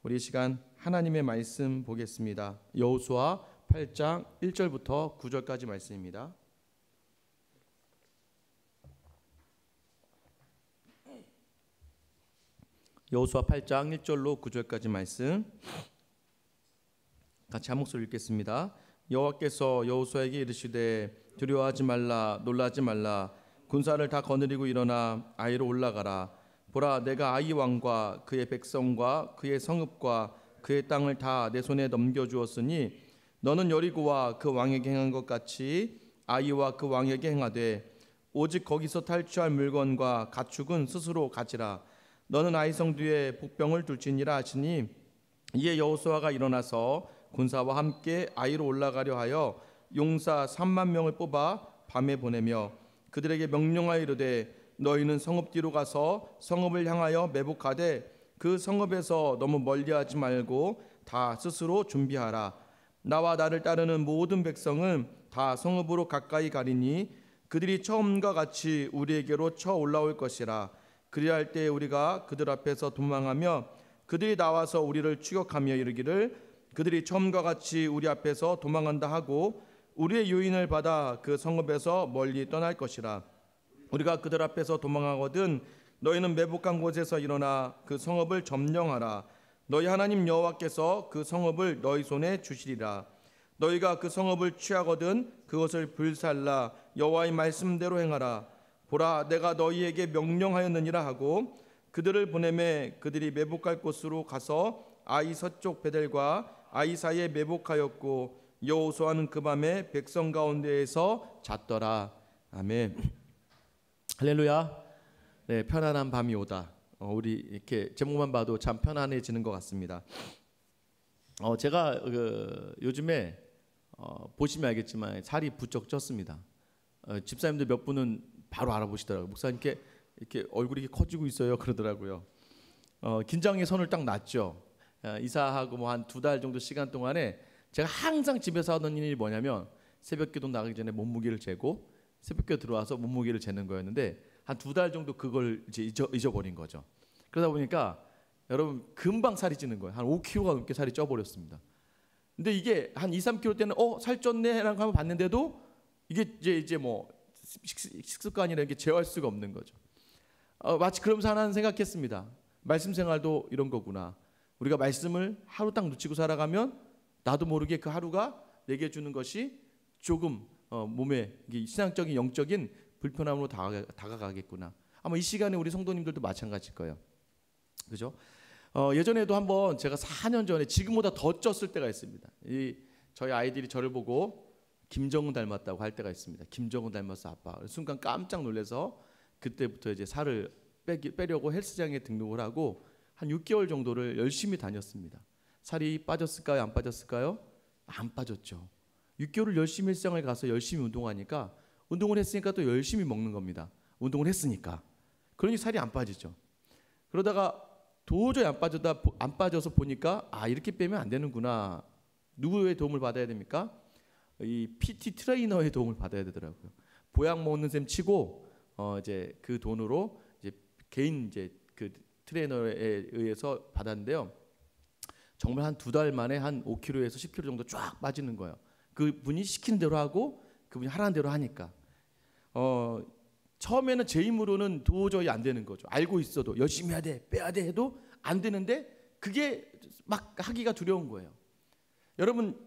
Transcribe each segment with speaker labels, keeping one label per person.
Speaker 1: 우리 이 시간 하나님의 말씀 보겠습니다. 여호수아 8장 1절부터 9절까지 말씀입니다. 여호수아 8장 1절로 9절까지 말씀 같이 한 목소리 읽겠습니다. 여호와께서 여호수아에게 이르시되 두려워하지 말라 놀라지 말라 군사를 다 거느리고 일어나 아이로 올라가라. 보라 내가 아이 왕과 그의 백성과 그의 성읍과 그의 땅을 다 내 손에 넘겨주었으니 너는 여리고와 그 왕에게 행한 것 같이 아이와 그 왕에게 행하되 오직 거기서 탈취할 물건과 가축은 스스로 가지라. 너는 아이 성뒤에 복병을 둘지니라 하시니 이에 여호수아가 일어나서 군사와 함께 아이로 올라가려 하여 용사 3만 명을 뽑아 밤에 보내며 그들에게 명령하여 이르되 너희는 성읍 뒤로 가서 성읍을 향하여 매복하되 그 성읍에서 너무 멀리하지 말고 다 스스로 준비하라. 나와 나를 따르는 모든 백성은 다 성읍으로 가까이 가리니 그들이 처음과 같이 우리에게로 쳐 올라올 것이라. 그리할 때 우리가 그들 앞에서 도망하며 그들이 나와서 우리를 추격하며 이르기를 그들이 처음과 같이 우리 앞에서 도망한다 하고 우리의 유인을 받아 그 성읍에서 멀리 떠날 것이라. 우리가 그들 앞에서 도망하거든 너희는 매복한 곳에서 일어나 그 성읍을 점령하라. 너희 하나님 여호와께서 그 성읍을 너희 손에 주시리라. 너희가 그 성읍을 취하거든 그것을 불살라 여호와의 말씀대로 행하라. 보라 내가 너희에게 명령하였느니라 하고 그들을 보내매 그들이 매복할 곳으로 가서 아이 서쪽 베델과 아이 사이에 매복하였고 여호수아는 그 밤에 백성 가운데에서 잤더라. 아멘. 할렐루야. 네, 편안한 밤이 오다. 우리 이렇게 제목만 봐도 참 편안해지는 것 같습니다. 제가 요즘에 보시면 알겠지만 살이 부쩍 쪘습니다. 집사님들 몇 분은 바로 알아보시더라고요. 목사님께 이렇게 얼굴이 커지고 있어요 그러더라고요. 긴장의 선을 딱 놨죠. 이사하고 뭐 한 2달 정도 시간 동안에 제가 항상 집에서 하던 일이 뭐냐면 새벽기도 나가기 전에 몸무게를 재고 새벽기도 들어와서 몸무게를 재는 거였는데 한 2달 정도 그걸 이제 잊어버린 거죠. 그러다 보니까 여러분 금방 살이 찌는 거예요. 한 5kg가 넘게 살이 쪄버렸습니다. 근데 이게 한 2, 3kg 때는 살 쪘네라고 한번 봤는데도 이게 이제 뭐 식습관이라는 게 제어할 수가 없는 거죠. 마치 그러면서 하나는 생각했습니다. 말씀 생활도 이런 거구나. 우리가 말씀을 하루 딱 놓치고 살아가면 나도 모르게 그 하루가 내게 주는 것이 조금 몸에 신앙적인 영적인 불편함으로 다가가겠구나. 아마 이 시간에 우리 성도님들도 마찬가지일 거예요. 그죠? 예전에도 한번 제가 4년 전에 지금보다 더 쪘을 때가 있습니다. 저희 아이들이 저를 보고 김정은 닮았다고 할 때가 있습니다. 김정은 닮았어 아빠. 순간 깜짝 놀라서 그때부터 이제 살을 빼려고 헬스장에 등록을 하고 한 6개월 정도를 열심히 다녔습니다. 살이 빠졌을까요? 안 빠졌을까요? 안 빠졌죠. 6개월을 열심히 헬스장을 가서 열심히 운동하니까 운동을 했으니까 또 열심히 먹는 겁니다. 운동을 했으니까. 그러니 살이 안 빠지죠. 그러다가 도저히 안 빠져서 보니까 이렇게 빼면 안 되는구나. 누구의 도움을 받아야 됩니까? 이 PT 트레이너의 도움을 받아야 되더라고요. 보약 먹는 셈 치고 이제 그 돈으로 이제 개인 이제 그 트레이너에 의해서 받았는데요. 정말 한 2달 만에 한 5kg에서 10kg 정도 쫙 빠지는 거예요. 그분이 시킨 대로 하고 그분이 하라는 대로 하니까. 처음에는 제 힘으로는 도저히 안 되는 거죠. 알고 있어도 열심히 해야 돼, 빼야 돼 해도 안 되는데 그게 막 하기가 두려운 거예요. 여러분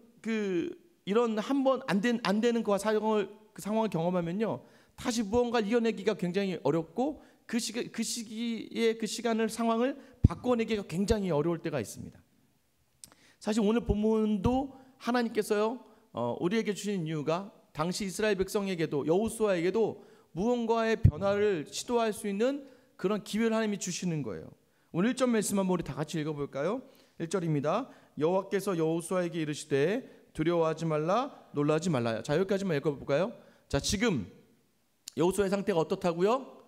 Speaker 1: 이런 한번 안 되는 그 상황을 경험하면요, 다시 무언가를 이겨내기가 굉장히 어렵고 그 시기에 그 시간을 상황을 바꿔내기가 굉장히 어려울 때가 있습니다. 사실 오늘 본문도 하나님께서요 우리에게 주신 이유가 당시 이스라엘 백성에게도 여호수아에게도 무언가의 변화를 시도할 수 있는 그런 기회를 하나님이 주시는 거예요. 오늘 1절 말씀 한번 우리 다 같이 읽어볼까요? 1절입니다. 여호와께서 여호수아에게 이르시되 두려워하지 말라 놀라지 말라. 자, 여기까지만 읽어볼까요? 자, 지금 여호수아의 상태가 어떻다고요?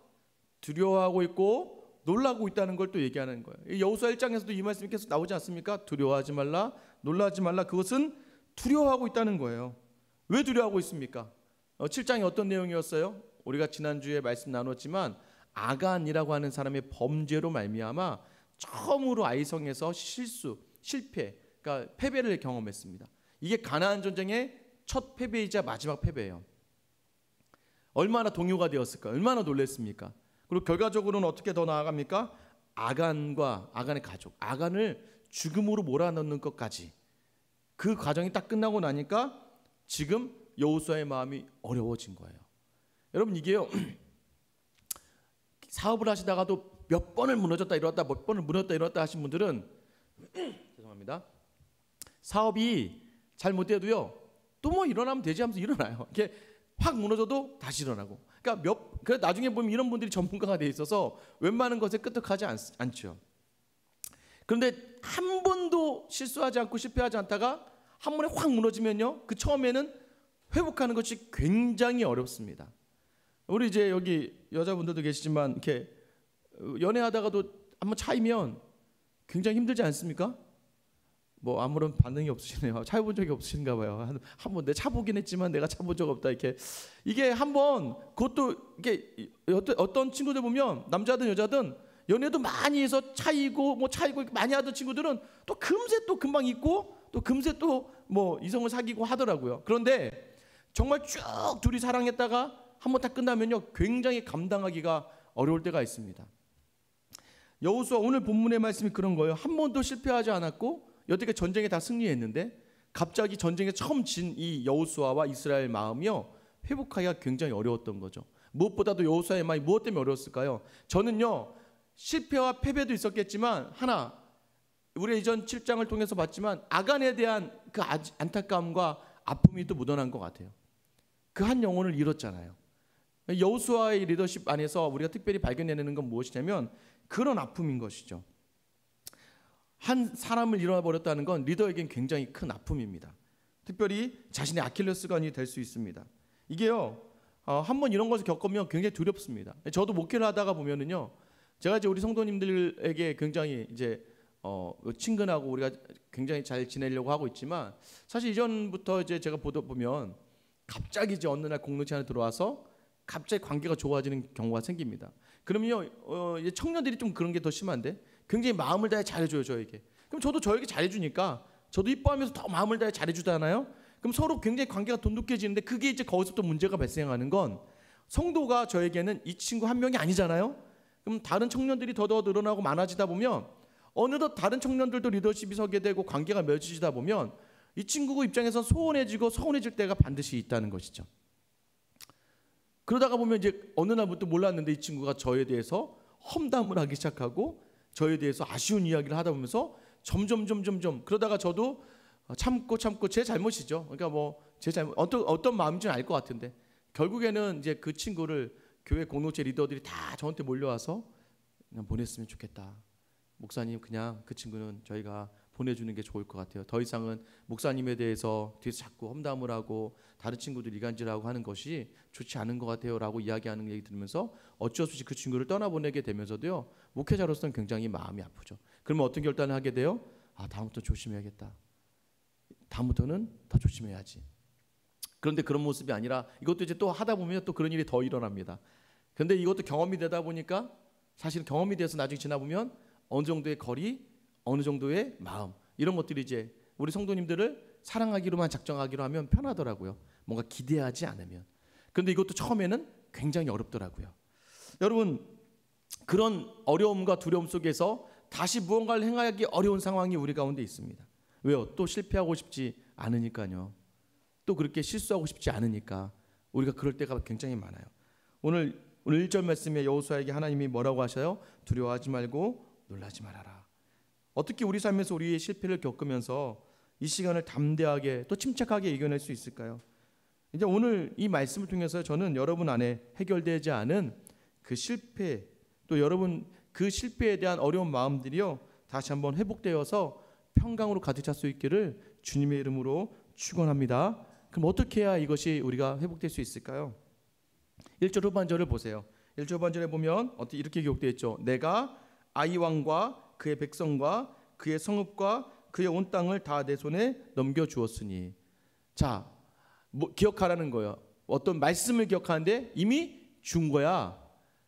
Speaker 1: 두려워하고 있고 놀라고 있다는 걸 또 얘기하는 거예요. 여호수아 1장에서도 이 말씀이 계속 나오지 않습니까? 두려워하지 말라 놀라지 말라. 그것은 두려워하고 있다는 거예요. 왜 두려워하고 있습니까? 7장이 어떤 내용이었어요? 우리가 지난주에 말씀 나눴지만 아간이라고 하는 사람의 범죄로 말미암아 처음으로 아이성에서 실패, 그러니까 패배를 경험했습니다. 이게 가나안 전쟁의 첫 패배이자 마지막 패배예요. 얼마나 동요가 되었을까? 얼마나 놀랐습니까? 그리고 결과적으로는 어떻게 더 나아갑니까? 아간과 아간의 가족, 아간을 죽음으로 몰아넣는 것까지. 그 과정이 딱 끝나고 나니까 지금 여호수아의 마음이 어려워진 거예요. 여러분, 이게요, 사업을 하시다가도 몇 번을 무너졌다 일어났다, 몇 번을 무너졌다 일어났다 하신 분들은 죄송합니다. 사업이 잘 못 돼도요, 또 뭐 일어나면 되지 하면서 일어나요. 이게 확 무너져도 다시 일어나고. 그러니까 나중에 보면 이런 분들이 전문가가 돼 있어서 웬만한 것에 끄떡하지 않죠. 그런데 한 번도 실수하지 않고 실패하지 않다가 한 번에 확 무너지면요, 그 처음에는 회복하는 것이 굉장히 어렵습니다. 우리 이제 여기 여자분들도 계시지만 이렇게 연애하다가도 한번 차이면 굉장히 힘들지 않습니까? 뭐 아무런 반응이 없으시네요. 차 본 적이 없으신가 봐요. 한번 내 차 보긴 했지만 내가 차 본 적 없다, 이게 한번, 그것도 이게 어떤 친구들 보면 남자든 여자든 연애도 많이 해서 차이고 많이 하던 친구들은 또 금세 또 금방 잊고 또 금세 또 뭐 이성을 사귀고 하더라고요. 그런데 정말 쭉 둘이 사랑했다가 한번 딱 끝나면요, 굉장히 감당하기가 어려울 때가 있습니다. 여호수아 오늘 본문의 말씀이 그런 거예요. 한 번도 실패하지 않았고 여태까지 전쟁에 다 승리했는데 갑자기 전쟁에 처음 진 이 여호수아와 이스라엘 마음이요, 회복하기가 굉장히 어려웠던 거죠. 무엇보다도 여호수아의 마음이 무엇 때문에 어려웠을까요? 저는요, 실패와 패배도 있었겠지만 하나, 우리 이전 7장을 통해서 봤지만 아간에 대한 그 안타까움과 아픔이 또 묻어난 것 같아요. 그 한 영혼을 잃었잖아요. 여호수아의 리더십 안에서 우리가 특별히 발견해내는 건 무엇이냐면 그런 아픔인 것이죠. 한 사람을 잃어버렸다는 건 리더에겐 굉장히 큰 아픔입니다. 특별히 자신의 아킬레스건이 될 수 있습니다. 이게요, 한번 이런 것을 겪으면 굉장히 두렵습니다. 저도 목회를 하다가 보면은요, 제가 이제 우리 성도님들에게 굉장히 이제 친근하고 우리가 굉장히 잘 지내려고 하고 있지만 사실 이전부터 이제 제가 보다 보면 갑자기 이제 어느 날 공동체 안에 들어와서 갑자기 관계가 좋아지는 경우가 생깁니다. 그러면요, 이제 청년들이 좀 그런 게 더 심한데 굉장히 마음을 다해 잘해줘요, 저에게. 그럼 저도 저에게 잘해주니까 저도 이뻐하면서 더 마음을 다해 잘해주잖아요. 그럼 서로 굉장히 관계가 돈독해지는데 그게 이제 거기서부터 문제가 발생하는 건 성도가 저에게는 이 친구 한 명이 아니잖아요. 그럼 다른 청년들이 더 늘어나고 많아지다 보면 어느덧 다른 청년들도 리더십이 서게 되고 관계가 맺어지다 보면 이 친구 입장에서 소원해지고 서운해질 때가 반드시 있다는 것이죠. 그러다가 보면 이제 어느 날부터 몰랐는데 이 친구가 저에 대해서 험담을 하기 시작하고 저에 대해서 아쉬운 이야기를 하다 보면서 점점 그러다가 저도 참고 제 잘못이죠. 그러니까 뭐 제 잘못, 어떤 마음인지는 알 것 같은데 결국에는 이제 그 친구를 교회 공동체 리더들이 다 저한테 몰려와서 그냥 보냈으면 좋겠다. 목사님, 그냥 그 친구는 저희가 보내주는 게 좋을 것 같아요. 더 이상은 목사님에 대해서 뒤에서 자꾸 험담을 하고 다른 친구들 이간질하고 하는 것이 좋지 않은 것 같아요 라고 이야기하는 얘기 들으면서 어쩔 수 없이 그 친구를 떠나보내게 되면서도요, 목회자로서는 굉장히 마음이 아프죠. 그러면 어떤 결단을 하게 돼요? 다음부터 조심해야겠다. 다음부터는 더 조심해야지. 그런데 그런 모습이 아니라 이것도 이제 또 하다 보면 또 그런 일이 더 일어납니다. 그런데 이것도 경험이 되다 보니까 사실 경험이 돼서 나중에 지나보면 어느 정도의 거리, 어느 정도의 마음, 이런 것들이 이제 우리 성도님들을 사랑하기로만 작정하기로 하면 편하더라고요. 뭔가 기대하지 않으면. 그런데 이것도 처음에는 굉장히 어렵더라고요. 여러분, 그런 어려움과 두려움 속에서 다시 무언가를 행하기 어려운 상황이 우리 가운데 있습니다. 왜요? 또 실패하고 싶지 않으니까요. 또 그렇게 실수하고 싶지 않으니까 우리가 그럴 때가 굉장히 많아요. 오늘 1절 말씀에 여호수아에게 하나님이 뭐라고 하셔요? 두려워하지 말고 놀라지 말아라. 어떻게 우리 삶에서 우리의 실패를 겪으면서 이 시간을 담대하게 또 침착하게 이겨낼 수 있을까요? 이제 오늘 이 말씀을 통해서 저는 여러분 안에 해결되지 않은 그 실패, 또 여러분 그 실패에 대한 어려운 마음들이요, 다시 한번 회복되어서 평강으로 가득 찰 수 있기를 주님의 이름으로 축원합니다. 그럼 어떻게 해야 이것이 우리가 회복될 수 있을까요? 1절 후반절을 보세요. 1절 후반절에 보면 어떻게 이렇게 기록되어 있죠. 내가 아이 왕과 그의 백성과 그의 성읍과 그의 온 땅을 다 내 손에 넘겨주었으니. 자, 기억하라는 거예요. 어떤 말씀을 기억하는데 이미 준 거야.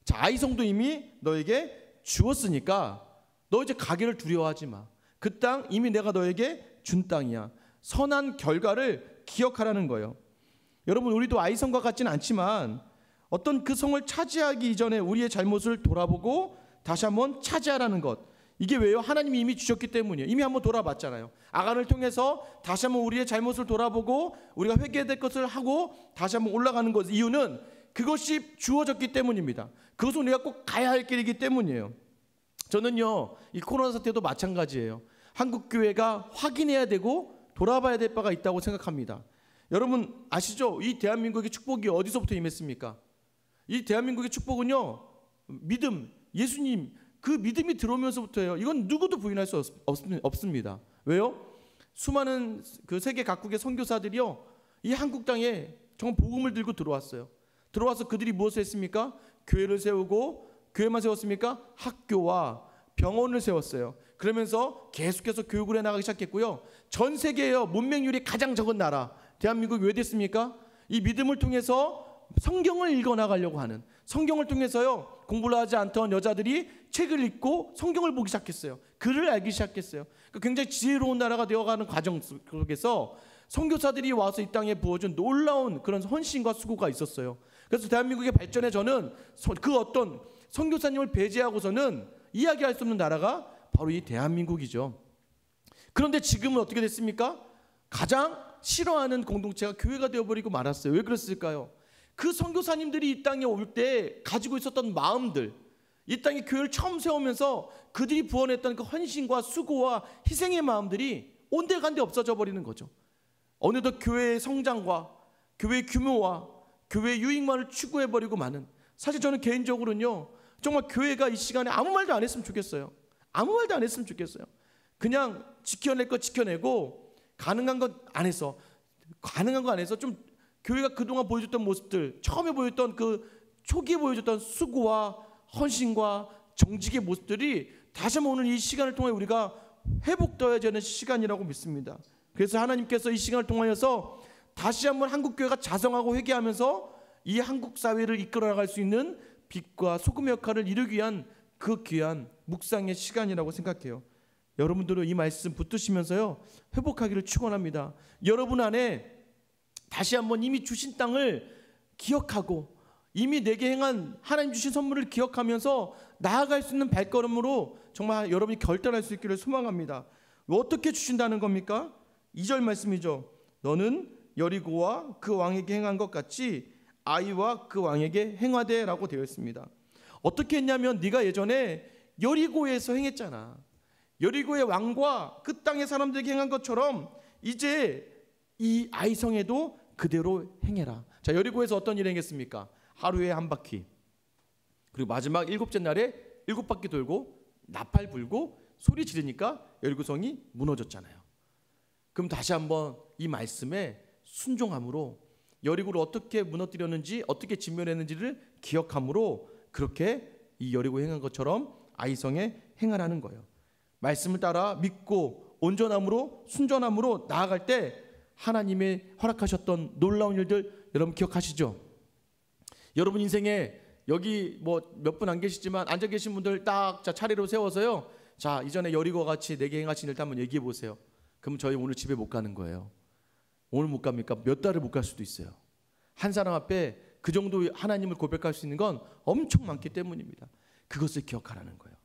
Speaker 1: 자, 아이성도 이미 너에게 주었으니까 너 이제 가기를 두려워하지 마. 그 땅 이미 내가 너에게 준 땅이야. 선한 결과를 기억하라는 거예요. 여러분, 우리도 아이성과 같지는 않지만 어떤 그 성을 차지하기 이전에 우리의 잘못을 돌아보고 다시 한번 차지하라는 것. 이게 왜요? 하나님이 이미 주셨기 때문이에요. 이미 한번 돌아봤잖아요. 아간을 통해서 다시 한번 우리의 잘못을 돌아보고 우리가 회개해야 될 것을 하고 다시 한번 올라가는 것. 이유는 그것이 주어졌기 때문입니다. 그것은 우리가 꼭 가야 할 길이기 때문이에요. 저는요, 이 코로나 사태도 마찬가지예요. 한국 교회가 확인해야 되고 돌아봐야 될 바가 있다고 생각합니다. 여러분 아시죠? 이 대한민국의 축복이 어디서부터 임했습니까? 이 대한민국의 축복은요, 믿음, 예수님, 그 믿음이 들어오면서부터예요. 이건 누구도 부인할 수 없습니다. 왜요? 수많은 그 세계 각국의 선교사들이요, 이 한국 땅에 정말 복음을 들고 들어왔어요. 들어와서 그들이 무엇을 했습니까? 교회를 세우고, 교회만 세웠습니까? 학교와 병원을 세웠어요. 그러면서 계속해서 교육을 해나가기 시작했고요. 전 세계에요, 문맹률이 가장 적은 나라 대한민국이 왜 됐습니까? 이 믿음을 통해서 성경을 읽어나가려고 하는, 성경을 통해서요, 공부를 하지 않던 여자들이 책을 읽고 성경을 보기 시작했어요. 글을 알기 시작했어요. 굉장히 지혜로운 나라가 되어가는 과정 속에서 선교사들이 와서 이 땅에 부어준 놀라운 그런 헌신과 수고가 있었어요. 그래서 대한민국의 발전에 저는 그 어떤 선교사님을 배제하고서는 이야기할 수 없는 나라가 바로 이 대한민국이죠. 그런데 지금은 어떻게 됐습니까? 가장 싫어하는 공동체가 교회가 되어버리고 말았어요. 왜 그랬을까요? 그 선교사님들이 이 땅에 올 때 가지고 있었던 마음들, 이 땅에 교회를 처음 세우면서 그들이 부어냈던 그 헌신과 수고와 희생의 마음들이 온데간데 없어져 버리는 거죠. 어느덧 교회의 성장과 교회의 규모와 교회의 유익만을 추구해버리고 마는, 사실 저는 개인적으로는요, 정말 교회가 이 시간에 아무 말도 안 했으면 좋겠어요. 아무 말도 안 했으면 좋겠어요. 그냥 지켜낼 거 지켜내고 가능한 것 안에서 좀 교회가 그동안 보여줬던 모습들, 처음에 보였던 그 초기에 보여줬던 수고와 헌신과 정직의 모습들이 다시 한번 오늘 이 시간을 통해 우리가 회복되어야 되는 시간이라고 믿습니다. 그래서 하나님께서 이 시간을 통하여서 다시 한번 한국교회가 자성하고 회개하면서 이 한국 사회를 이끌어 나갈 수 있는 빛과 소금의 역할을 이루기 위한 그 귀한 묵상의 시간이라고 생각해요. 여러분들은 이 말씀 붙드시면서요, 회복하기를 축원합니다. 여러분 안에 다시 한번 이미 주신 땅을 기억하고 이미 내게 행한 하나님 주신 선물을 기억하면서 나아갈 수 있는 발걸음으로 정말 여러분이 결단할 수 있기를 소망합니다. 어떻게 주신다는 겁니까? 2절 말씀이죠. 너는 여리고와 그 왕에게 행한 것 같이 아이와 그 왕에게 행하되 라고 되어 있습니다. 어떻게 했냐면 네가 예전에 여리고에서 행했잖아. 여리고의 왕과 그 땅의 사람들에게 행한 것처럼 이제 이 아이성에도 그대로 행해라. 자, 여리고에서 어떤 일을 행했습니까? 하루에 한 바퀴, 그리고 마지막 7째 날에 7바퀴 돌고 나팔 불고 소리 지르니까 여리고성이 무너졌잖아요. 그럼 다시 한번 이 말씀에 순종함으로 여리고를 어떻게 무너뜨렸는지, 어떻게 진멸했는지를 기억함으로 그렇게 이 여리고에 행한 것처럼 아이성에 행하라는 거예요. 말씀을 따라 믿고 온전함으로 순전함으로 나아갈 때 하나님의 허락하셨던 놀라운 일들 여러분 기억하시죠? 여러분 인생에 여기 뭐 몇 분 안 계시지만 앉아 계신 분들 딱 차례로 세워서요, 자, 이전에 여리고와 같이 내게 행하신 일들 한번 얘기해 보세요. 그럼 저희 오늘 집에 못 가는 거예요. 오늘 못 갑니까? 몇 달을 못 갈 수도 있어요. 한 사람 앞에 그 정도 하나님을 고백할 수 있는 건 엄청 많기 때문입니다. 그것을 기억하라는 거예요.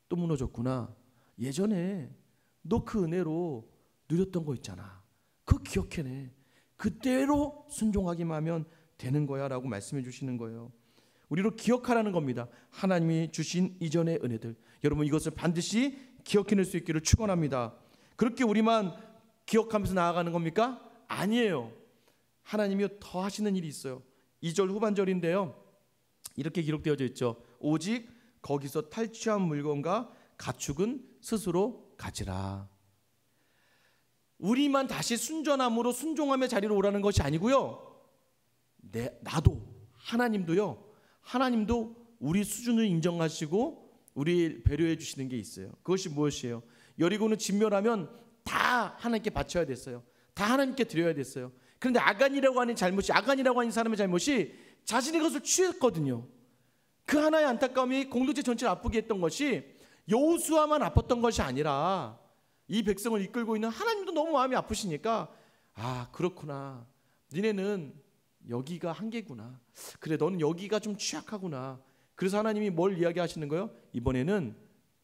Speaker 1: 또 무너졌구나. 예전에 너 그 은혜로 누렸던 거 있잖아. 그거 기억해내. 그대로 순종하기만 하면 되는 거야 라고 말씀해 주시는 거예요. 우리로 기억하라는 겁니다. 하나님이 주신 이전의 은혜들, 여러분 이것을 반드시 기억해낼 수 있기를 축원합니다. 그렇게 우리만 기억하면서 나아가는 겁니까? 아니에요. 하나님이 더 하시는 일이 있어요. 2절 후반절인데요, 이렇게 기록되어져 있죠. 오직 거기서 탈취한 물건과 가축은 스스로 가지라. 우리만 다시 순전함으로 순종함의 자리로 오라는 것이 아니고요, 나도 하나님도요, 하나님도 우리 수준을 인정하시고 우리 배려해 주시는 게 있어요. 그것이 무엇이에요? 여리고는 진멸하면 다 하나님께 바쳐야 됐어요. 다 하나님께 드려야 됐어요. 그런데 아간이라고 하는 사람의 잘못이 자신의 것을 취했거든요. 그 하나의 안타까움이 공동체 전체를 아프게 했던 것이 여호수아만 아팠던 것이 아니라 이 백성을 이끌고 있는 하나님도 너무 마음이 아프시니까 아 그렇구나. 니네는 여기가 한계구나. 그래 너는 여기가 좀 취약하구나. 그래서 하나님이 뭘 이야기하시는 거예요? 이번에는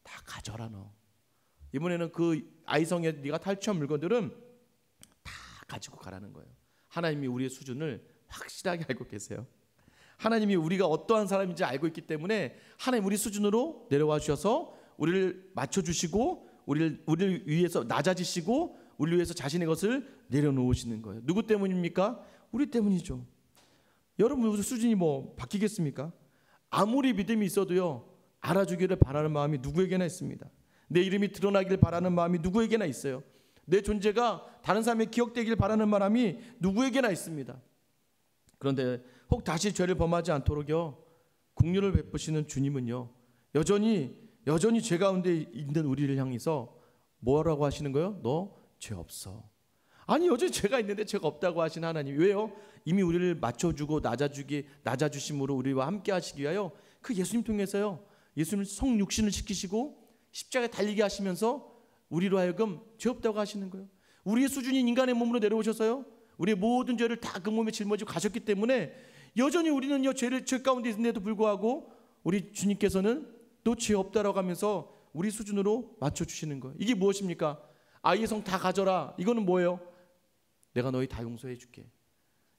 Speaker 1: 다 가져라 너. 이번에는 그 아이성에 네가 탈취한 물건들은 다 가지고 가라는 거예요. 하나님이 우리의 수준을 확실하게 알고 계세요. 하나님이 우리가 어떠한 사람인지 알고 있기 때문에 하나님 우리 수준으로 내려와 주셔서 우리를 맞춰주시고 우리를 위해서 낮아지시고 우리를 위해서 자신의 것을 내려놓으시는 거예요. 누구 때문입니까? 우리 때문이죠. 여러분 수준이 뭐 바뀌겠습니까? 아무리 믿음이 있어도요 알아주기를 바라는 마음이 누구에게나 있습니다. 내 이름이 드러나길 바라는 마음이 누구에게나 있어요. 내 존재가 다른 사람에 기억되길 바라는 마음이 누구에게나 있습니다. 그런데 혹 다시 죄를 범하지 않도록요 긍휼을 베푸시는 주님은요 여전히 죄 가운데 있는 우리를 향해서 뭐라고 하시는 거예요? 너 죄 없어. 아니 여전히 죄가 있는데 죄가 없다고 하시는 하나님. 왜요? 이미 우리를 맞춰주고 낮아주심으로 우리와 함께 하시기 위하여 그 예수님 통해서요 예수님을 성육신을 시키시고 십자가에 달리게 하시면서 우리로 하여금 죄 없다고 하시는 거예요. 우리의 수준인 인간의 몸으로 내려오셔서요 우리의 모든 죄를 다 그 몸에 짊어지고 가셨기 때문에 여전히 우리는요 죄 가운데 있는데도 불구하고 우리 주님께서는 또 죄 없다라고 하면서 우리 수준으로 맞춰주시는 거예요. 이게 무엇입니까? 아이의 성 다 가져라. 이거는 뭐예요? 내가 너희 다 용서해 줄게.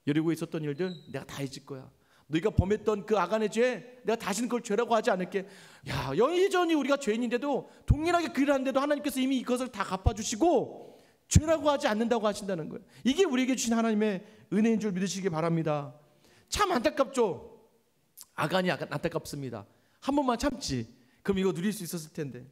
Speaker 1: 여리고에 있었던 일들 내가 다 해줄 거야. 너희가 범했던 그 아간의 죄 내가 다시는 그걸 죄라고 하지 않을게. 야 여전히 우리가 죄인인데도 동일하게 그 일을 하는데도 하나님께서 이미 이것을 다 갚아주시고 죄라고 하지 않는다고 하신다는 거예요. 이게 우리에게 주신 하나님의 은혜인 줄 믿으시기 바랍니다. 참 안타깝죠. 아간이 안타깝습니다. 한 번만 참지 그럼 이거 누릴 수 있었을 텐데.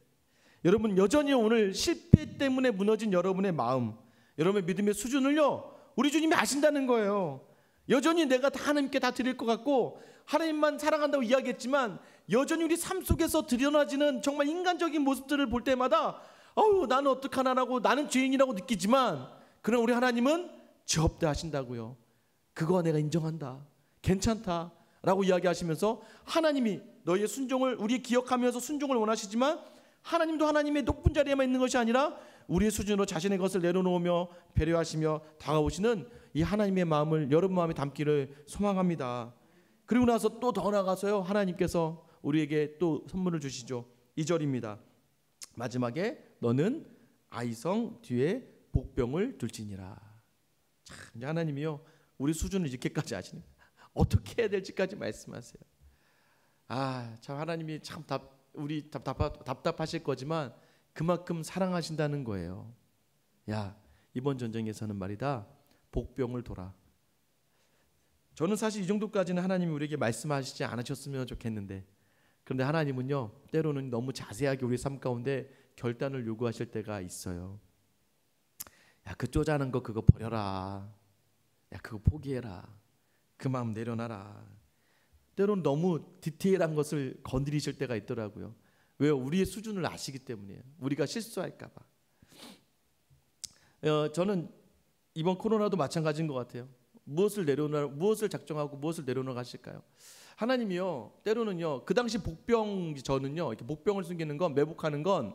Speaker 1: 여러분 여전히 오늘 실패 때문에 무너진 여러분의 마음 여러분의 믿음의 수준을요 우리 주님이 아신다는 거예요. 여전히 내가 다 하나님께 다 드릴 것 같고 하나님만 사랑한다고 이야기했지만 여전히 우리 삶 속에서 드러나지는 정말 인간적인 모습들을 볼 때마다 나는 어떡하나라고 나는 죄인이라고 느끼지만 그러나 우리 하나님은 죄 없다 하신다고요. 그거 내가 인정한다. 괜찮다 라고 이야기하시면서 하나님이 너희의 순종을 우리 기억하면서 순종을 원하시지만 하나님도 하나님의 높은 자리에만 있는 것이 아니라 우리의 수준으로 자신의 것을 내려놓으며 배려하시며 다가오시는 이 하나님의 마음을 여러분 마음에 담기를 소망합니다. 그리고 나서 또 더 나아가서요 하나님께서 우리에게 또 선물을 주시죠. 2절입니다. 마지막에 너는 아이성 뒤에 복병을 둘지니라. 참 하나님이요 우리 수준을 이렇게까지 아시는 어떻게 해야 될지까지 말씀하세요. 참 하나님이 참 우리 답답하실 거지만 그만큼 사랑하신다는 거예요. 야 이번 전쟁에서는 말이다 복병을 돌아. 저는 사실 이 정도까지는 하나님이 우리에게 말씀하시지 않으셨으면 좋겠는데 그런데 하나님은요 때로는 너무 자세하게 우리 삶 가운데 결단을 요구하실 때가 있어요. 야 그 쪼잔한 거 그거 버려라. 야 그거 포기해라. 그 마음 내려놔라. 때로는 너무 디테일한 것을 건드리실 때가 있더라고요. 왜요? 우리의 수준을 아시기 때문이에요. 우리가 실수할까 봐. 저는 이번 코로나도 마찬가지인 것 같아요. 무엇을 작정하고 무엇을 내려놓으실까요? 하나님이요 때로는요 그 당시 저는요 이렇게 복병을 숨기는 건 매복하는 건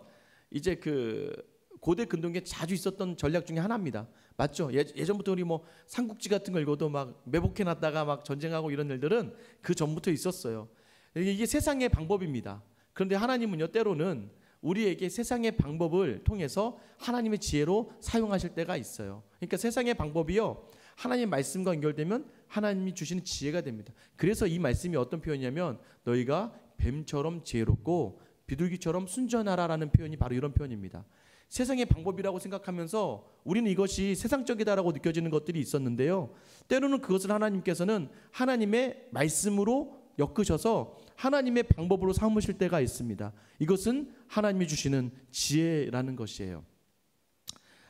Speaker 1: 이제 그 고대 근동에 자주 있었던 전략 중에 하나입니다. 맞죠? 예전부터 우리 뭐 삼국지 같은 거 읽어도 막 매복해놨다가 막 전쟁하고 이런 일들은 그 전부터 있었어요. 이게 세상의 방법입니다. 그런데 하나님은요 때로는 우리에게 세상의 방법을 통해서 하나님의 지혜로 사용하실 때가 있어요. 그러니까 세상의 방법이요 하나님의 말씀과 연결되면 하나님이 주시는 지혜가 됩니다. 그래서 이 말씀이 어떤 표현이냐면 너희가 뱀처럼 지혜롭고 비둘기처럼 순전하라라는 표현이 바로 이런 표현입니다. 세상의 방법이라고 생각하면서 우리는 이것이 세상적이다라고 느껴지는 것들이 있었는데요. 때로는 그것을 하나님께서는 하나님의 말씀으로 엮으셔서 하나님의 방법으로 삼으실 때가 있습니다. 이것은 하나님이 주시는 지혜라는 것이에요.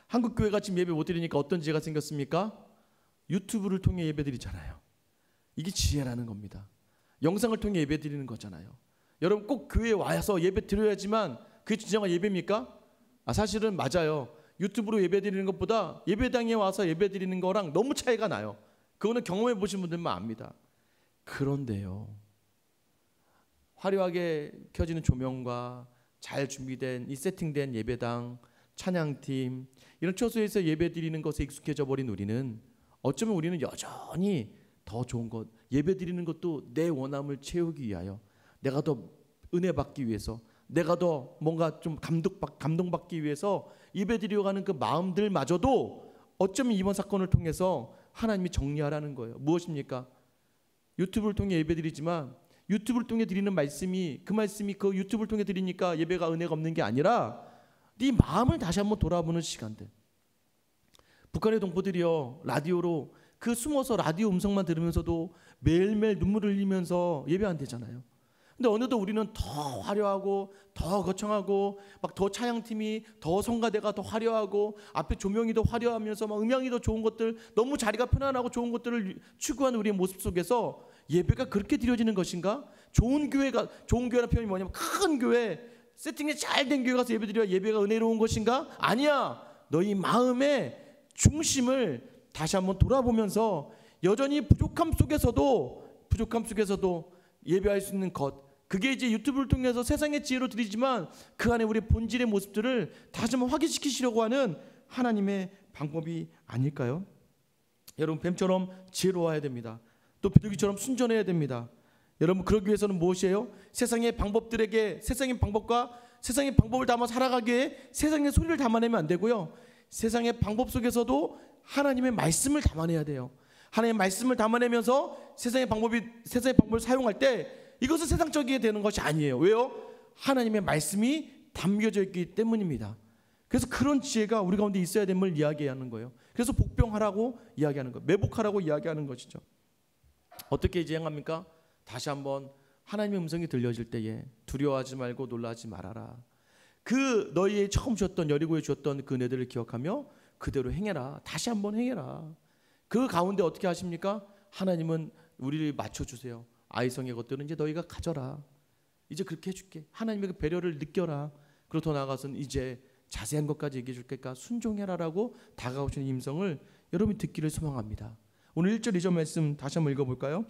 Speaker 1: 한국교회가 지금 예배 못 드리니까 어떤 지혜가 생겼습니까? 유튜브를 통해 예배 드리잖아요. 이게 지혜라는 겁니다. 영상을 통해 예배 드리는 거잖아요. 여러분 꼭 교회에 와서 예배 드려야지만 그게 진정한 예배입니까? 사실은 맞아요. 유튜브로 예배 드리는 것보다 예배당에 와서 예배 드리는 거랑 너무 차이가 나요. 그거는 경험해 보신 분들만 압니다. 그런데요 화려하게 켜지는 조명과 잘 준비된 이 세팅된 예배당, 찬양팀 이런 처소에서 예배 드리는 것에 익숙해져 버린 우리는 어쩌면 우리는 여전히 더 좋은 것, 예배 드리는 것도 내 원함을 채우기 위하여, 내가 더 은혜 받기 위해서, 내가 더 뭔가 좀 감동받기 위해서 예배 드리려고 하는 그 마음들마저도 어쩌면 이번 사건을 통해서 하나님이 정리하라는 거예요. 무엇입니까? 유튜브를 통해 예배 드리지만 유튜브를 통해 드리는 말씀이 그 유튜브를 통해 드리니까 예배가 은혜가 없는 게 아니라 네 마음을 다시 한번 돌아보는 시간들. 북한의 동포들이요, 라디오로 그 숨어서 라디오 음성만 들으면서도 매일매일 눈물을 흘리면서 예배 안 되잖아요. 근데 어느덧 우리는 더 화려하고 더 거창하고 막 더 찬양팀이 더 성가대가 더 화려하고 앞에 조명이 더 화려하면서 막 음향이 더 좋은 것들, 너무 자리가 편안하고 좋은 것들을 추구하는 우리의 모습 속에서 예배가 그렇게 드려지는 것인가? 좋은 교회라는 표현이 뭐냐면 큰 교회, 세팅이 잘 된 교회 가서 예배 드려야 예배가 은혜로운 것인가? 아니야. 너희 마음의 중심을 다시 한번 돌아보면서 여전히 부족함 속에서도 예배할 수 있는 것, 그게 이제 유튜브를 통해서 세상의 지혜로 드리지만 그 안에 우리의 본질의 모습들을 다시 한번 확인시키시려고 하는 하나님의 방법이 아닐까요? 여러분, 뱀처럼 지혜로워야 됩니다. 또 비둘기처럼 순전해야 됩니다. 여러분, 그러기 위해서는 무엇이에요? 세상의 방법들에게 세상의 방법을 담아 살아가기에 세상의 소리를 담아내면 안 되고요, 세상의 방법 속에서도 하나님의 말씀을 담아내야 돼요. 하나님의 말씀을 담아내면서 세상의 방법을 사용할 때 이것은 세상적이게 되는 것이 아니에요. 왜요? 하나님의 말씀이 담겨져 있기 때문입니다. 그래서 그런 지혜가 우리 가운데 있어야 됨을 이야기하는 거예요. 그래서 복병하라고 이야기하는 거예요. 매복하라고 이야기하는 것이죠. 어떻게 이제 행합니까? 다시 한번 하나님의 음성이 들려질 때에 두려워하지 말고 놀라지 말아라. 그 너희의 처음 주었던 여리고에 주었던 그 은혜들을 기억하며 그대로 행해라. 다시 한번 행해라. 그 가운데 어떻게 하십니까? 하나님은 우리를 맞춰주세요. 아이성의 것들은 이제 너희가 가져라. 이제 그렇게 해줄게. 하나님의 그 배려를 느껴라. 그리고 더 나아가서는 이제 자세한 것까지 얘기해 줄 테니까 순종해라라고 다가오시는 임성을 여러분이 듣기를 소망합니다. 오늘 1절 2절 말씀 다시 한번 읽어볼까요?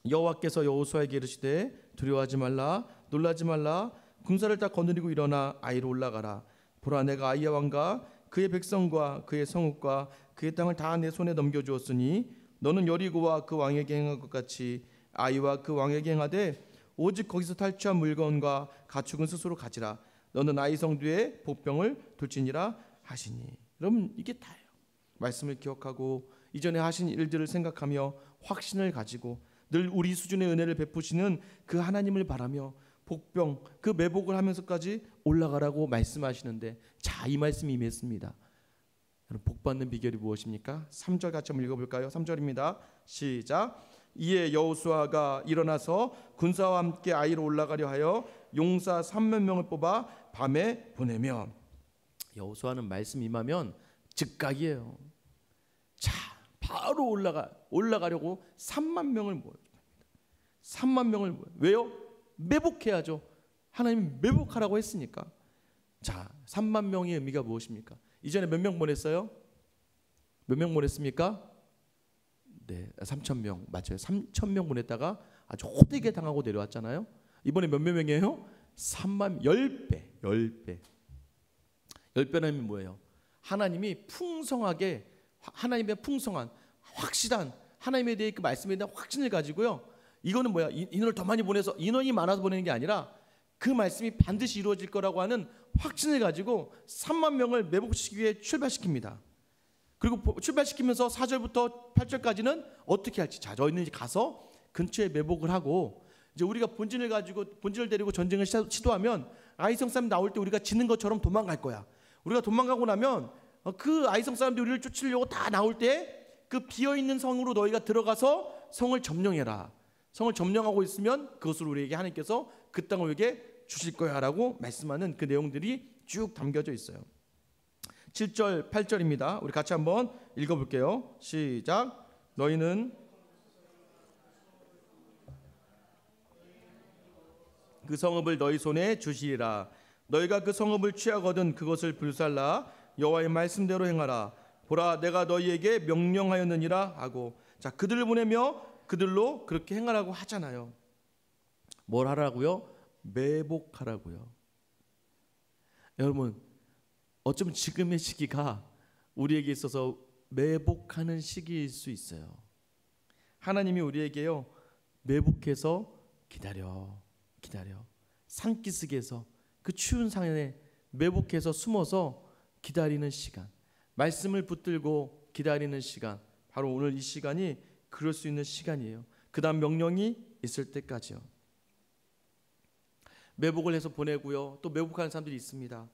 Speaker 1: 여호와께서 여호수아에게 이르시되 두려워하지 말라, 놀라지 말라. 군사를 다 거느리고 일어나 아이로 올라가라. 보라, 내가 아이의 왕과 그의 백성과 그의 성읍과 그의 땅을 다 내 손에 넘겨주었으니 너는 여리고와 그 왕에게 행한 것 같이 아이와 그 왕에게 행하되 오직 거기서 탈취한 물건과 가축은 스스로 가지라. 너는 아이 성뒤에 복병을 둘지니라 하시니. 여러분, 이게 다예요. 말씀을 기억하고 이전에 하신 일들을 생각하며 확신을 가지고 늘 우리 수준의 은혜를 베푸시는 그 하나님을 바라며 복병, 그 매복을 하면서까지 올라가라고 말씀하시는데, 자, 이 말씀이 임했습니다. 여러분, 복받는 비결이 무엇입니까? 3절 같이 한번 읽어볼까요? 3절입니다. 시작. 이에 여호수아가 일어나서 군사와 함께 아이로 올라가려 하여 용사 3만 명을 뽑아 밤에 보내며. 여호수아는 말씀 임하면 즉각이에요. 자, 바로 올라가려고 3만 명을 모읍니다. 3만 명을 모여요. 왜요? 매복해야죠. 하나님 매복하라고 했으니까. 자, 3만 명의 의미가 무엇입니까? 이전에 몇 명 보냈어요? 몇 명 보냈습니까? 네, 3,000명 맞아요. 3,000명 보냈다가 아주 호되게 당하고 내려왔잖아요. 이번에 몇 명이에요? 3만 10배. 10배는 뭐예요? 하나님이 풍성하게, 하나님의 풍성한 확실한 하나님에 대해 그 말씀에 대한 확신을 가지고요. 이거는 뭐야? 인원을 더 많이 보내서 인원이 많아서 보내는 게 아니라 그 말씀이 반드시 이루어질 거라고 하는 확신을 가지고 3만 명을 매복시키기 위해 출발시킵니다. 그리고 출발시키면서 4절부터 8절까지는 어떻게 할지, 자, 저희는 이제 가서 근처에 매복을 하고, 이제 우리가 본진을 데리고 전쟁을 시도하면 아이성 사람 나올 때 우리가 지는 것처럼 도망갈 거야. 우리가 도망가고 나면 그 아이성 사람들이 우리를 쫓으려고 다 나올 때 그 비어있는 성으로 너희가 들어가서 성을 점령해라. 성을 점령하고 있으면 그것을 우리에게 하나님께서 그 땅을 우리에게 주실 거야 라고 말씀하는 그 내용들이 쭉 담겨져 있어요. 7절 8절입니다. 우리 같이 한번 읽어볼게요. 시작. 너희는 그 성읍을 너희 손에 주시리라. 너희가 그 성읍을 취하거든 그것을 불살라 여호와의 말씀대로 행하라. 보라, 내가 너희에게 명령하였느니라 하고. 자, 그들을 보내며 그들로 그렇게 행하라고 하잖아요. 뭘 하라고요? 매복하라고요. 여러분, 어쩌면 지금의 시기가 우리에게 있어서 매복하는 시기일 수 있어요. 하나님이 우리에게요, 매복해서 기다려 산기슭에서 그 추운 상에 매복해서 숨어서 기다리는 시간, 말씀을 붙들고 기다리는 시간, 바로 오늘 이 시간이 그럴 수 있는 시간이에요. 그 다음 명령이 있을 때까지요. 매복을 해서 보내고요, 또 매복하는 사람들이 있습니다.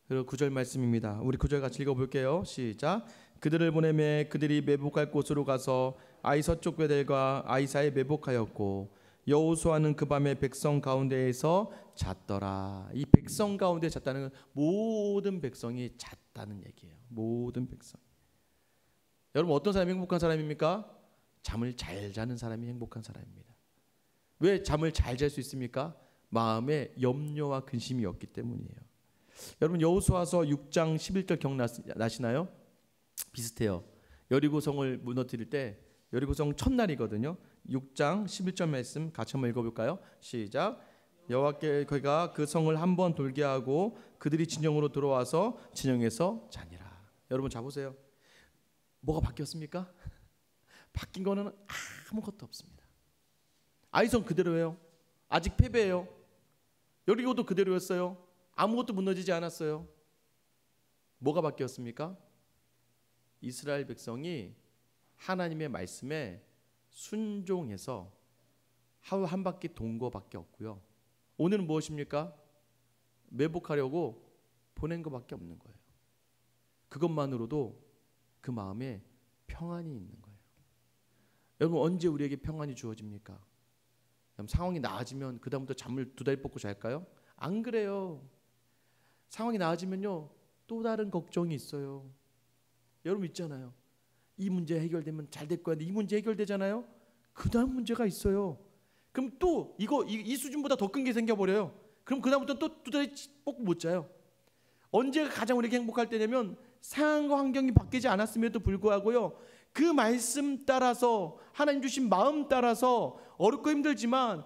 Speaker 1: 그리고 9절 말씀입니다. 우리 9절 같이 읽어볼게요. 시작. 그들을 보내매 그들이 매복할 곳으로 가서 아이 서쪽 베델과 아이 사이에 매복하였고 여호수아는 그 밤에 백성 가운데에서 잤더라. 이 백성 가운데 잤다는 건 모든 백성이 잤다는 얘기예요. 모든 백성. 여러분, 어떤 사람이 행복한 사람입니까? 잠을 잘 자는 사람이 행복한 사람입니다. 왜 잠을 잘 잘 수 있습니까? 마음에 염려와 근심이 없기 때문이에요. 여러분, 여호수아서 6장 11절 기억나시나요? 비슷해요. 여리고성을 무너뜨릴 때, 여리고성 첫날이거든요. 6장 11절 말씀 같이 한번 읽어볼까요? 시작. 여호와께가 그 성을 한번 돌게 하고 그들이 진영으로 들어와서 진영에서 자니라. 여러분, 자보세요. 뭐가 바뀌었습니까? 바뀐 거는 아무것도 없습니다. 아이성 그대로예요. 아직 패배예요. 여리고도 그대로였어요. 아무것도 무너지지 않았어요. 뭐가 바뀌었습니까? 이스라엘 백성이 하나님의 말씀에 순종해서 하루 한 바퀴 돈 거밖에 없고요. 오늘은 무엇입니까? 매복하려고 보낸 거밖에 없는 거예요. 그것만으로도 그 마음에 평안이 있는 거예요. 여러분, 언제 우리에게 평안이 주어집니까? 상황이 나아지면 그 다음부터 잠을 2다리 뻗고 잘까요? 안 그래요. 상황이 나아지면요, 또 다른 걱정이 있어요. 여러분 있잖아요. 이 문제 해결되면 잘 될 거야. 이 문제 해결되잖아요. 그 다음 문제가 있어요. 그럼 또 이 수준보다 더 큰 게 생겨버려요. 그럼 그 다음부터 또 2다리 뻗고 못 자요. 언제가 가장 우리에게 행복할 때냐면 상황과 환경이 바뀌지 않았음에도 불구하고요, 그 말씀 따라서 하나님 주신 마음 따라서 어렵고 힘들지만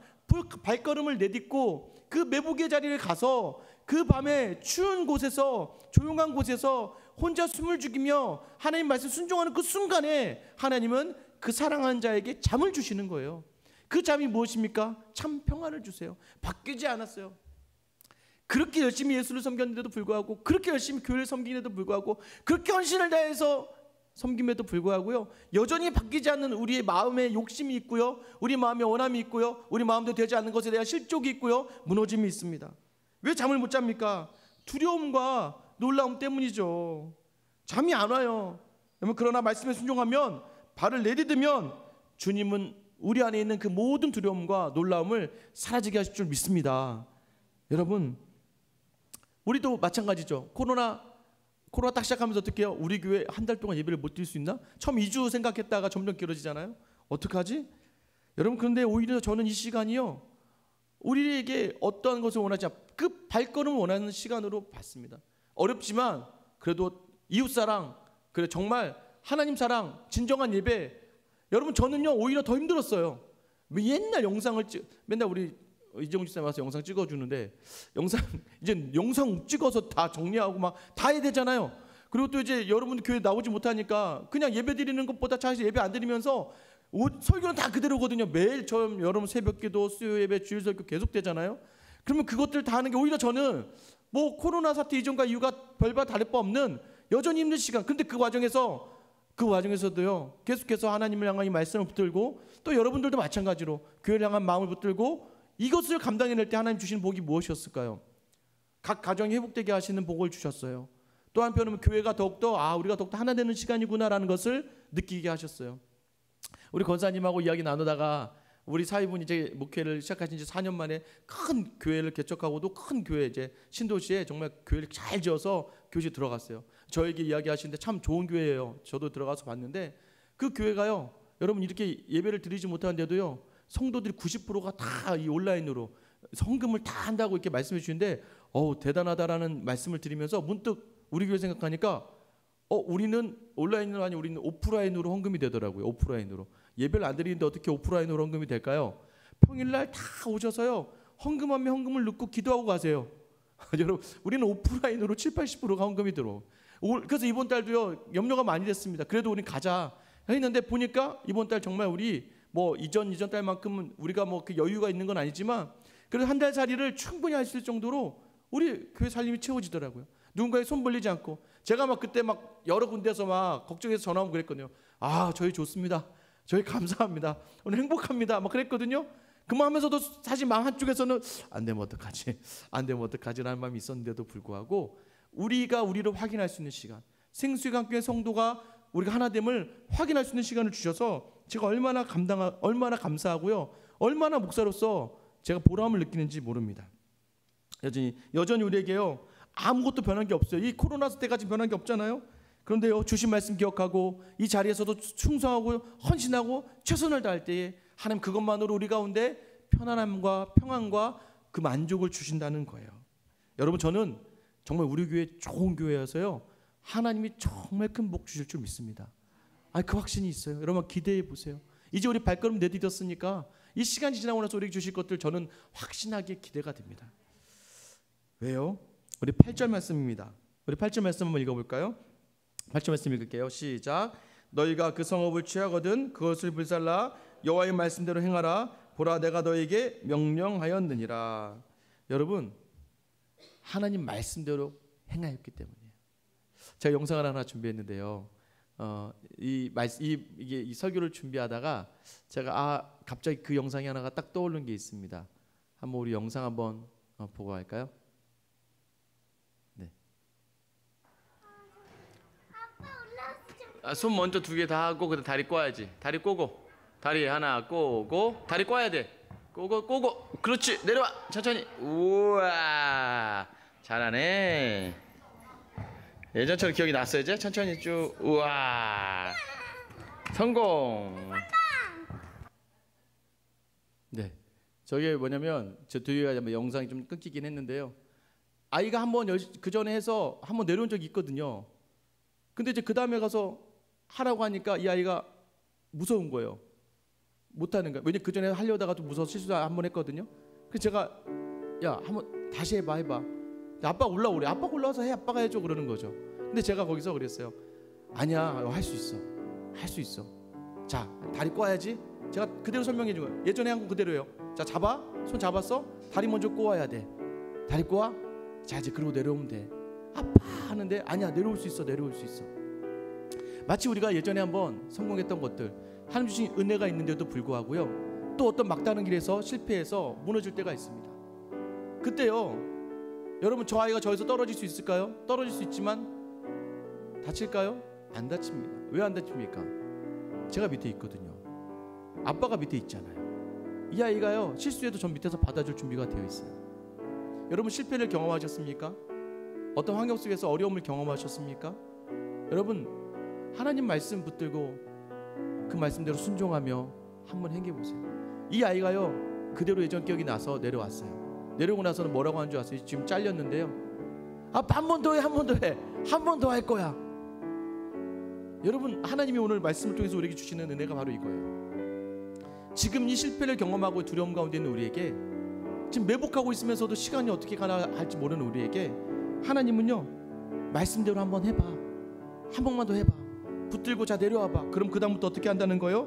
Speaker 1: 발걸음을 내딛고 그 매복의 자리를 가서 그 밤에 추운 곳에서, 조용한 곳에서 혼자 숨을 죽이며 하나님 말씀 순종하는 그 순간에 하나님은 그 사랑하는 자에게 잠을 주시는 거예요. 그 잠이 무엇입니까? 참 평안을 주세요. 바뀌지 않았어요. 그렇게 열심히 예수를 섬겼는데도 불구하고, 그렇게 열심히 교회를 섬기는데도 불구하고, 그렇게 헌신을 다해서 섬김에도 불구하고요, 여전히 바뀌지 않는 우리의 마음에 욕심이 있고요, 우리 마음에 원함이 있고요, 우리 마음대로 되지 않는 것에 대한 실족이 있고요, 무너짐이 있습니다. 왜 잠을 못 잡니까? 두려움과 놀라움 때문이죠. 잠이 안 와요. 그러나 말씀에 순종하면, 발을 내디디면 주님은 우리 안에 있는 그 모든 두려움과 놀라움을 사라지게 하실 줄 믿습니다. 여러분, 우리도 마찬가지죠. 코로나 딱 시작하면서 어떻게 해요? 우리 교회 한 달 동안 예배를 못 드릴 수 있나? 처음 2주 생각했다가 점점 길어지잖아요. 어떡하지? 여러분, 그런데 오히려 저는 이 시간이요, 우리에게 어떠한 것을 원하지 않고 그 발걸음을 원하는 시간으로 봤습니다. 어렵지만 그래도 이웃사랑, 그래 정말 하나님 사랑, 진정한 예배. 여러분, 저는요 오히려 더 힘들었어요. 옛날 영상을 맨날 우리 이정훈 집사님 와서 영상 찍어주는데, 이제 영상 찍어서 다 정리하고 막 다 해야 되잖아요. 그리고 또 이제 여러분 교회 나오지 못하니까 그냥 예배 드리는 것보다 차라리 예배 안 드리면서 설교는 다 그대로거든요. 매일 여러분 새벽기도, 수요 예배, 주일 설교 계속 되잖아요. 그러면 그것들 다 하는 게 오히려 저는 뭐 코로나 사태 이전과 이유가 별반 다를 바 없는 여전히 힘든 시간. 근데 그 과정에서도요 계속해서 하나님을 향한 이 말씀을 붙들고, 또 여러분들도 마찬가지로 교회를 향한 마음을 붙들고 이것을 감당해낼 때 하나님 주시는 복이 무엇이었을까요? 각 가정이 회복되게 하시는 복을 주셨어요. 또 한편으로는 교회가 더욱더 우리가 더욱더 하나 되는 시간이구나라는 것을 느끼게 하셨어요. 우리 권사님하고 이야기 나누다가 우리 사위분이 이제 목회를 시작하신 지 4년 만에 큰 교회를 개척하고도 큰 교회, 이제 신도시에 정말 교회를 잘 지어서 교회에 들어갔어요. 저에게 이야기하시는데 참 좋은 교회예요. 저도 들어가서 봤는데 그 교회가요, 여러분 이렇게 예배를 드리지 못하는데도요 성도들이 90%가 다 이 온라인으로 헌금을 다 한다고 이렇게 말씀해 주시는데, 대단하다라는 말씀을 드리면서 문득 우리 교회 생각하니까 우리는 온라인으로 아니 우리는 오프라인으로 헌금이 되더라고요. 오프라인으로 예배를 안 드리는데 어떻게 오프라인으로 헌금이 될까요? 평일날 다 오셔서요 헌금하면 헌금을 넣고 기도하고 가세요. 여러분, 우리는 오프라인으로 7-80%가 헌금이 들어. 그래서 이번 달도요, 염려가 많이 됐습니다. 그래도 우린 가자 했는데 보니까 이번 달 정말 우리 뭐 이전 달만큼은 우리가 뭐 그 여유가 있는 건 아니지만 그래도 한 달 살이를 충분히 할 수 있을 정도로 우리 교회 살림이 채워지더라고요. 누군가에 손 벌리지 않고. 제가 막 그때 막 여러 군데서 막 걱정해서 전화하고 그랬거든요. 아, 저희 좋습니다. 저희 감사합니다. 오늘 행복합니다. 막 그랬거든요. 그만하면서도 사실 마음 한쪽에서는 안 되면 어떡하지 라는 마음이 있었는데도 불구하고 우리가 우리를 확인할 수 있는 시간, 생수의강교회 성도가 우리가 하나됨을 확인할 수 있는 시간을 주셔서 제가 얼마나 감사하고요, 얼마나 목사로서 제가 보람을 느끼는지 모릅니다. 여전히 우리에게요 아무것도 변한 게 없어요. 이 코로나 때까지 변한 게 없잖아요. 그런데요, 주신 말씀 기억하고 이 자리에서도 충성하고 헌신하고 최선을 다할 때에 하나님 그것만으로 우리 가운데 편안함과 평안과 그 만족을 주신다는 거예요. 여러분, 저는 정말 우리 교회 좋은 교회여서요 하나님이 정말 큰 복 주실 줄 믿습니다. 그 확신이 있어요. 여러분 기대해 보세요. 이제 우리 발걸음 내디뎠으니까 이 시간이 지나고 나서 우리에게 주실 것들 저는 확신하게 기대가 됩니다. 왜요? 우리 8절 말씀입니다. 우리 8절 말씀 한번 읽어볼까요? 8절 말씀 읽을게요. 시작. 너희가 그 성읍을 취하거든 그것을 불살라 여호와의 말씀대로 행하라. 보라, 내가 너에게 명령하였느니라. 여러분, 하나님 말씀대로 행하였기 때문이에요. 제가 영상을 하나 준비했는데요. 이 설교를 준비하다가 제가 갑자기 그 영상이 하나가 딱 떠오른 게 있습니다. 한번 우리 영상 한번 보고 갈까요? 네. 손 먼저 2개 다 하고 그다음 다리 꼬아야지. 다리 꼬고, 다리 하나 꼬고, 다리 꼬아야 돼. 꼬고, 그렇지. 내려와 천천히. 우와, 잘하네. 예전처럼 기억이 났어. 이제 천천히 쭉. 우와, 성공. 네, 저게 뭐냐면 저 뒤에 영상이 좀 끊기긴 했는데요. 아이가 한번 그 전에 해서 한번 내려온 적이 있거든요. 근데 이제 그 다음에 가서 하라고 하니까 이 아이가 무서운 거예요. 못하는 거예요. 왜냐면 그 전에 하려다가 좀 무서워서 실수 한번 했거든요. 그래서 제가 야, 한번 다시 해봐. 아빠가 올라오래. 아빠가 올라와서 해. 아빠가 해줘 그러는 거죠. 근데 제가 거기서 그랬어요. 아니야, 할 수 있어. 자, 다리 꼬아야지. 제가 그대로 설명해 준 거예요. 예전에 한 거 그대로예요. 자, 잡아. 손 잡았어. 다리 먼저 꼬아야 돼. 다리 꼬아. 자, 이제 그러고 내려오면 돼. 아빠 하는데 아니야, 내려올 수 있어. 마치 우리가 예전에 한번 성공했던 것들, 하나님 주신 은혜가 있는데도 불구하고요, 또 어떤 막다른 길에서 실패해서 무너질 때가 있습니다. 그때요, 여러분, 저 아이가 저에서 떨어질 수 있을까요? 떨어질 수 있지만 다칠까요? 안 다칩니다. 왜 안 다칩니까? 제가 밑에 있거든요. 아빠가 밑에 있잖아요. 이 아이가요, 실수해도 전 밑에서 받아줄 준비가 되어 있어요. 여러분, 실패를 경험하셨습니까? 어떤 환경 속에서 어려움을 경험하셨습니까? 여러분, 하나님 말씀 붙들고 그 말씀대로 순종하며 한번 행해보세요. 이 아이가요, 그대로 예전 기억이 나서 내려왔어요. 내려오고 나서는 뭐라고 하는 줄 아세요? 지금 잘렸는데요, 한 번 더 해. 한 번 더 할 거야. 여러분, 하나님이 오늘 말씀을 통해서 우리에게 주시는 은혜가 바로 이거예요. 지금 이 실패를 경험하고 두려움 가운데 있는 우리에게, 지금 매복하고 있으면서도 시간이 어떻게 가나 할지 모르는 우리에게 하나님은요, 말씀대로 한번 해봐. 한 번만 더 해봐. 붙들고 자, 내려와봐. 그럼 그 다음부터 어떻게 한다는 거예요?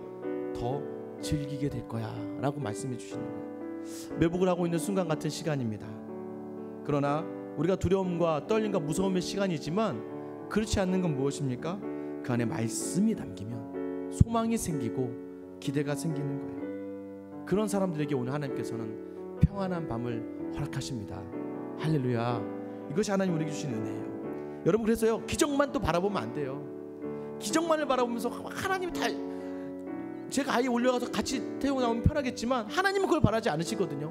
Speaker 1: 더 즐기게 될 거야 라고 말씀해 주시는 거예요. 매복을 하고 있는 순간 같은 시간입니다. 그러나 우리가 두려움과 떨림과 무서움의 시간이지만 그렇지 않는 건 무엇입니까? 그 안에 말씀이 담기면 소망이 생기고 기대가 생기는 거예요. 그런 사람들에게 오늘 하나님께서는 평안한 밤을 허락하십니다. 할렐루야. 이것이 하나님 우리에게 주신 은혜예요. 여러분, 그래서요, 기적만 또 바라보면 안 돼요. 기적만을 바라보면서 하나님이 다, 제가 아이 올려가서 같이 태우고 나오면 편하겠지만 하나님은 그걸 바라지 않으시거든요.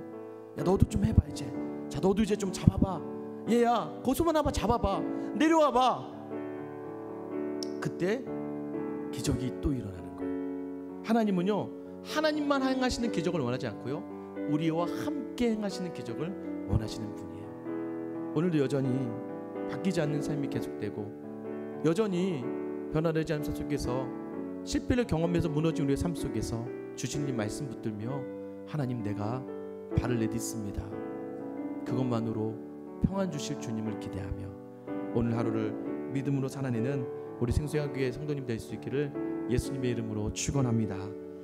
Speaker 1: 야, 너도 좀 해봐. 이제 자, 너도 이제 좀 잡아봐. 얘야, 거기서만 와봐. 잡아봐. 내려와봐. 그때 기적이 또 일어나는 거예요. 하나님은요, 하나님만 행하시는 기적을 원하지 않고요, 우리와 함께 행하시는 기적을 원하시는 분이에요. 오늘도 여전히 바뀌지 않는 삶이 계속되고 여전히 변화되지 않는 삶 속에서 실패를 경험해서 무너진 우리의 삶 속에서 주시는 말씀 붙들며 하나님, 내가 발을 내딛습니다. 그것만으로 평안 주실 주님을 기대하며 오늘 하루를 믿음으로 살아내는 우리 생수양교회 성도님 될 수 있기를 예수님의 이름으로 축원합니다.